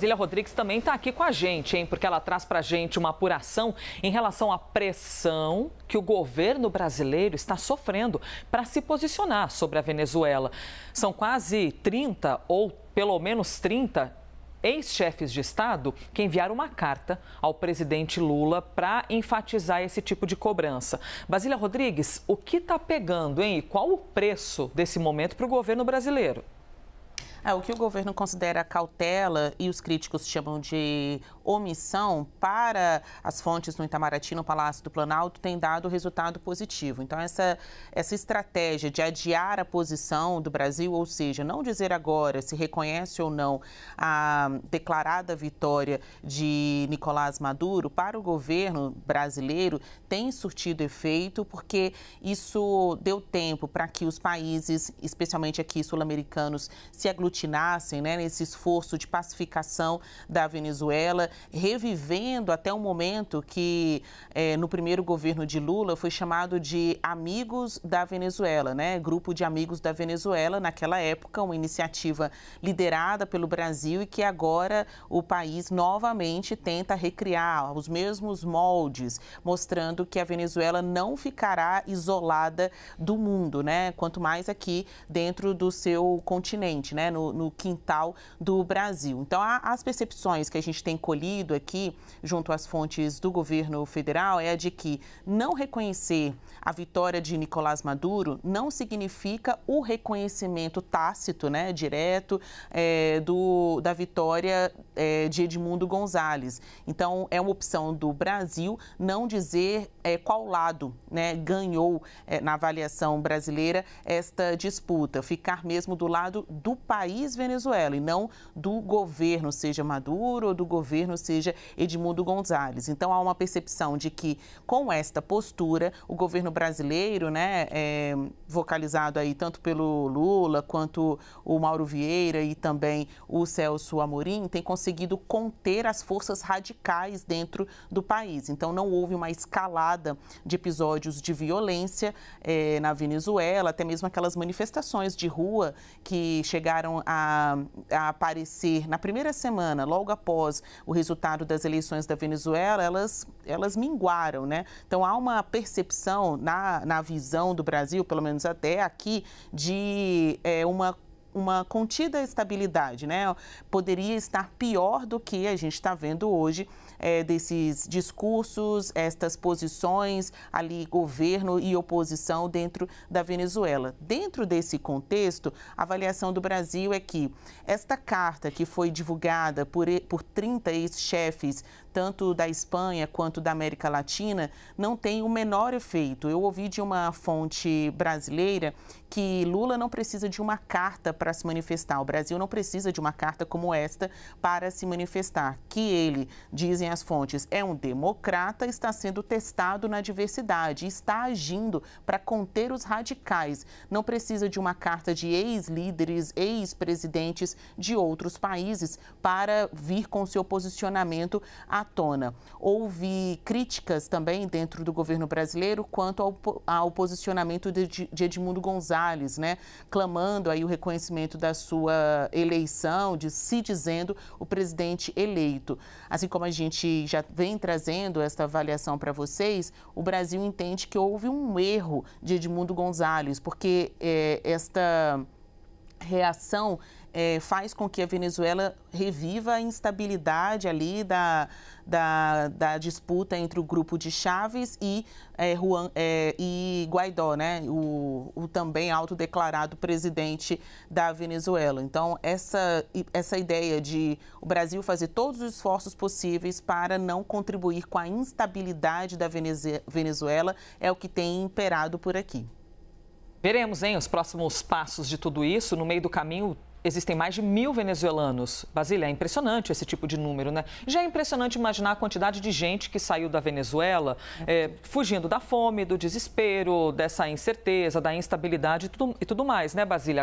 Basília Rodrigues também está aqui com a gente, hein? Porque ela traz para a gente uma apuração em relação à pressão que o governo brasileiro está sofrendo para se posicionar sobre a Venezuela. São quase 30, ou pelo menos 30, ex-chefes de Estado que enviaram uma carta ao presidente Lula para enfatizar esse tipo de cobrança. Basília Rodrigues, o que está pegando, hein? E qual o preço desse momento para o governo brasileiro? O que o governo considera cautela e os críticos chamam de omissão para as fontes no Itamaraty, no Palácio do Planalto, tem dado resultado positivo. Então, essa estratégia de adiar a posição do Brasil, ou seja, não dizer agora se reconhece ou não a declarada vitória de Nicolás Maduro, para o governo brasileiro tem surtido efeito, porque isso deu tempo para que os países, especialmente aqui sul-americanos, se aglutinassem, né, nesse esforço de pacificação da Venezuela, revivendo até um momento que no primeiro governo de Lula foi chamado de Amigos da Venezuela, né? Grupo de Amigos da Venezuela, naquela época, uma iniciativa liderada pelo Brasil e que agora o país novamente tenta recriar os mesmos moldes, mostrando que a Venezuela não ficará isolada do mundo, né? Quanto mais aqui dentro do seu continente, né? No quintal do Brasil. Então, as percepções que a gente tem colhido aqui, junto às fontes do governo federal, é a de que não reconhecer a vitória de Nicolás Maduro não significa o reconhecimento tácito, né, direto, da vitória de Edmundo Gonzalez. Então, é uma opção do Brasil não dizer qual lado, né, ganhou na avaliação brasileira esta disputa, ficar mesmo do lado do país Venezuela e não do governo, seja Maduro ou do governo, seja Edmundo Gonzalez. Então, há uma percepção de que, com esta postura, o governo brasileiro, né, vocalizado aí tanto pelo Lula quanto o Mauro Vieira e também o Celso Amorim, tem conseguido conter as forças radicais dentro do país. Então, não houve uma escalada de episódios de violência na Venezuela, até mesmo aquelas manifestações de rua que chegaram a aparecer na primeira semana, logo após o resultado das eleições da Venezuela, elas minguaram, né? Então, há uma percepção na visão do Brasil, pelo menos até aqui, de uma contida estabilidade, né? Poderia estar pior do que a gente está vendo hoje, desses discursos, estas posições ali, governo e oposição dentro da Venezuela. Dentro desse contexto, a avaliação do Brasil é que esta carta que foi divulgada por 30 ex-chefes, tanto da Espanha quanto da América Latina, não tem o menor efeito. Eu ouvi de uma fonte brasileira que Lula não precisa de uma carta para se manifestar. O Brasil não precisa de uma carta como esta para se manifestar. Que ele, dizem as fontes, é um democrata, está sendo testado na diversidade, está agindo para conter os radicais. Não precisa de uma carta de ex-líderes, ex-presidentes de outros países para vir com seu posicionamento à tona. Houve críticas também dentro do governo brasileiro quanto ao posicionamento de Edmundo Gonzalez, né? Clamando aí o reconhecimento da sua eleição, de se dizendo o presidente eleito. Assim como a gente já vem trazendo esta avaliação para vocês, o Brasil entende que houve um erro de Edmundo Gonzalez, porque esta reação faz com que a Venezuela reviva a instabilidade ali da disputa entre o grupo de Chávez e Guaidó, né? O também autodeclarado presidente da Venezuela. Então, essa ideia de o Brasil fazer todos os esforços possíveis para não contribuir com a instabilidade da Venezuela é o que tem imperado por aqui. Veremos, hein, os próximos passos de tudo isso. No meio do caminho, existem mais de 1.000 venezuelanos. Basília, é impressionante esse tipo de número, né? Já é impressionante imaginar a quantidade de gente que saiu da Venezuela fugindo da fome, do desespero, dessa incerteza, da instabilidade e tudo mais, né, Basília?